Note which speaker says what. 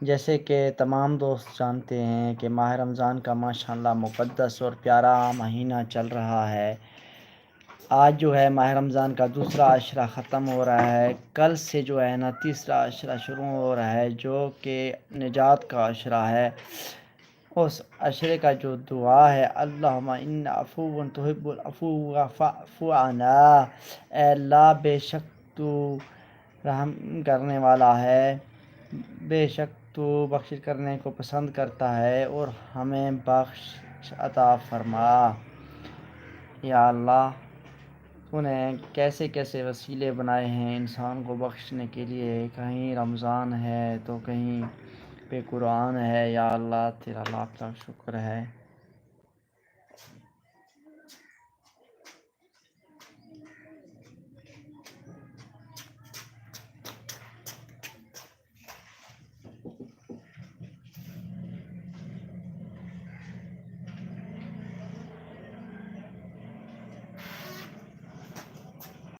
Speaker 1: جیسے کہ تمام دوست جانتے ہیں کہ ماہ رمضان کا ماشاءاللہ مقدس اور پیارا مہینہ چل رہا ہے۔ آج جو ہے ماہ رمضان کا دوسرا عشرہ ختم ہو رہا ہے، کل سے جو ہے نا تیسرا عشرہ شروع ہو رہا ہے جو کہ نجات کا عشرہ ہے۔ اس عشرے کا جو دعا ہے، اللہم ان عفو تحب العفو فاعف عنا، اے اللہ بے شک تو رحم کرنے والا ہے، بے شک تو بخشش کرنے کو پسند کرتا ہے اور ہمیں بخش عطا فرما۔ یا اللہ، تو نے کیسے کیسے وسیلے بنائے ہیں انسان کو بخشنے کے لیے، کہیں رمضان ہے تو کہیں پہ قرآن ہے۔ یا اللہ تیرا لاکھ لاکھ شکر ہے۔